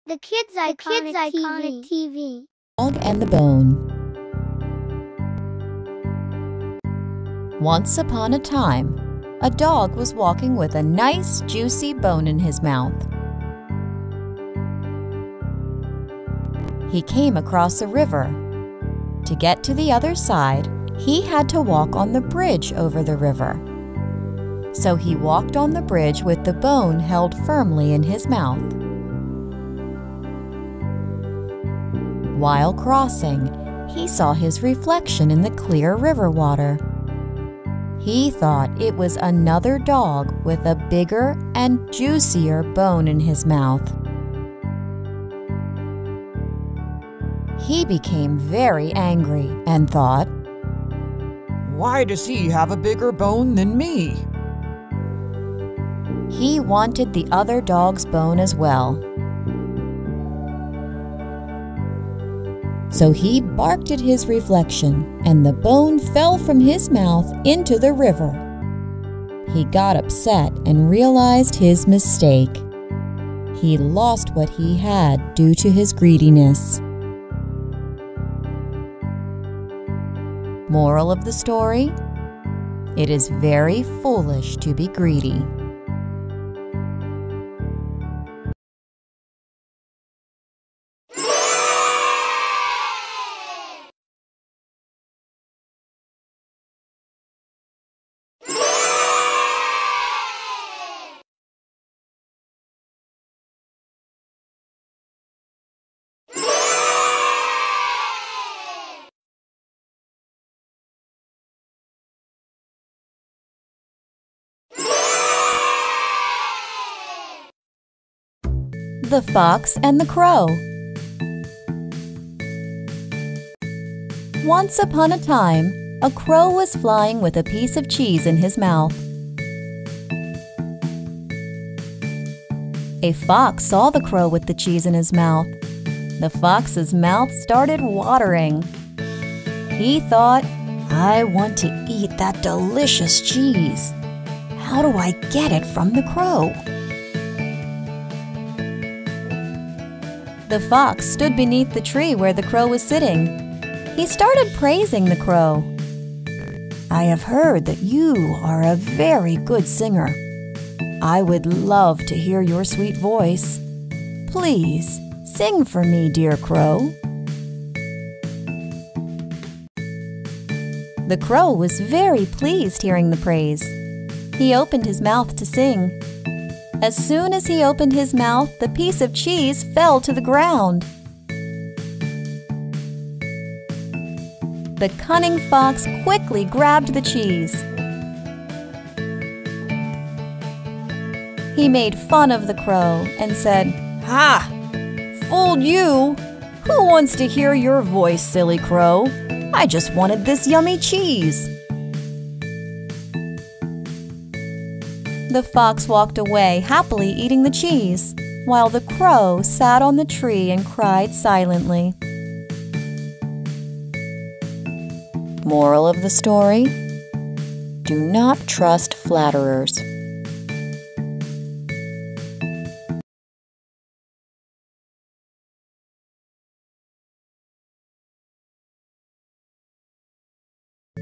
The Kids Iconic TV. Dog and the Bone. Once upon a time, a dog was walking with a nice, juicy bone in his mouth. He came across a river. To get to the other side, he had to walk on the bridge over the river. So he walked on the bridge with the bone held firmly in his mouth. While crossing, he saw his reflection in the clear river water. He thought it was another dog with a bigger and juicier bone in his mouth. He became very angry and thought, "Why does he have a bigger bone than me?" He wanted the other dog's bone as well. So he barked at his reflection, and the bone fell from his mouth into the river. He got upset and realized his mistake. He lost what he had due to his greediness. Moral of the story: it is very foolish to be greedy. The Fox and the Crow. Once upon a time, a crow was flying with a piece of cheese in his mouth. A fox saw the crow with the cheese in his mouth. The fox's mouth started watering. He thought, "I want to eat that delicious cheese. How do I get it from the crow?" The fox stood beneath the tree where the crow was sitting. He started praising the crow. "I have heard that you are a very good singer. I would love to hear your sweet voice. Please, sing for me, dear crow." The crow was very pleased hearing the praise. He opened his mouth to sing. As soon as he opened his mouth, the piece of cheese fell to the ground. The cunning fox quickly grabbed the cheese. He made fun of the crow and said, "Ha! Fooled you! Who wants to hear your voice, silly crow? I just wanted this yummy cheese." The fox walked away, happily eating the cheese, while the crow sat on the tree and cried silently. Moral of the story: do not trust flatterers.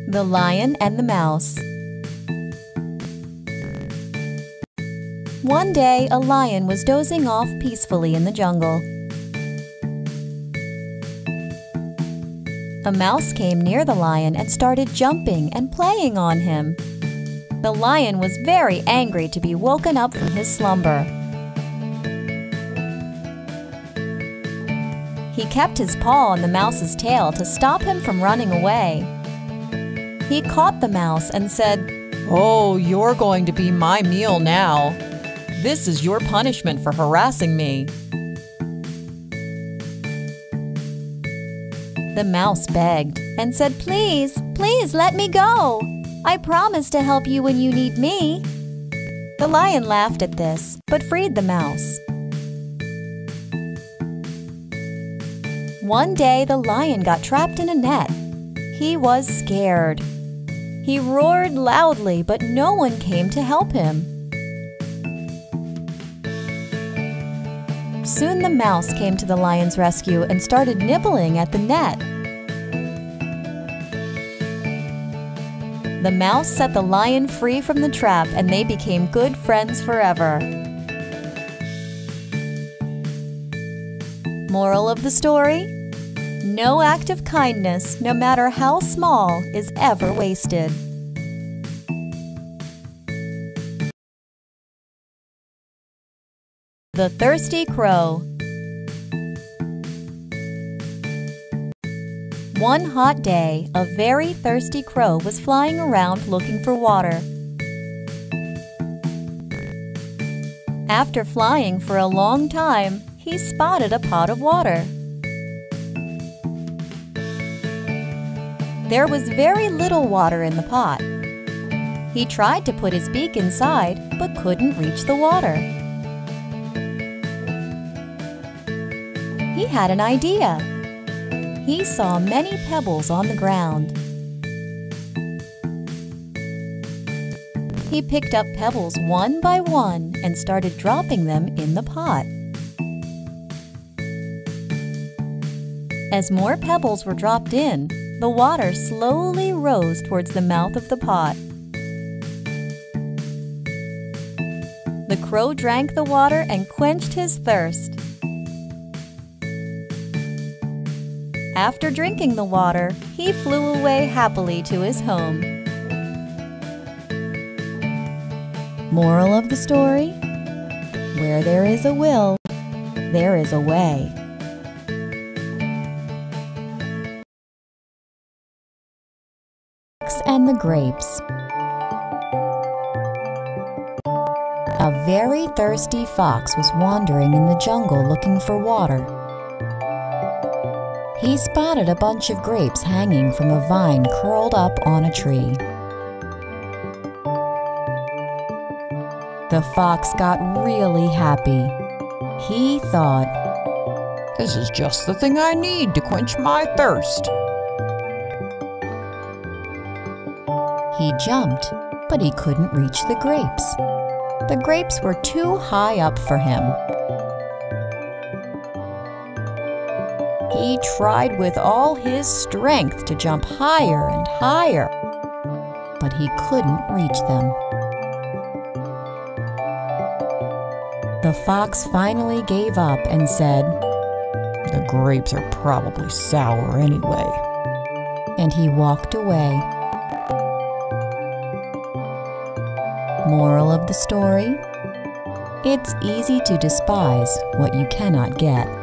The Lion and the Mouse. One day, a lion was dozing off peacefully in the jungle. A mouse came near the lion and started jumping and playing on him. The lion was very angry to be woken up from his slumber. He kept his paw on the mouse's tail to stop him from running away. He caught the mouse and said, "Oh, you're going to be my meal now. This is your punishment for harassing me." The mouse begged and said, "Please, please let me go. I promise to help you when you need me." The lion laughed at this, but freed the mouse. One day, the lion got trapped in a net. He was scared. He roared loudly, but no one came to help him. Soon the mouse came to the lion's rescue and started nibbling at the net. The mouse set the lion free from the trap, and they became good friends forever. Moral of the story? No act of kindness, no matter how small, is ever wasted. The Thirsty Crow. One hot day, a very thirsty crow was flying around looking for water. After flying for a long time, he spotted a pot of water. There was very little water in the pot. He tried to put his beak inside, but couldn't reach the water. He had an idea. He saw many pebbles on the ground. He picked up pebbles one by one and started dropping them in the pot. As more pebbles were dropped in, the water slowly rose towards the mouth of the pot. The crow drank the water and quenched his thirst. After drinking the water, he flew away happily to his home. Moral of the story? Where there is a will, there is a way. And the grapes. A very thirsty fox was wandering in the jungle looking for water. He spotted a bunch of grapes hanging from a vine curled up on a tree. The fox got really happy. He thought, This is just the thing I need to quench my thirst. He jumped, but he couldn't reach the grapes. The grapes were too high up for him. He tried with all his strength to jump higher and higher, but he couldn't reach them. The fox finally gave up and said, The grapes are probably sour anyway. And he walked away. Moral of the story? It's easy to despise what you cannot get.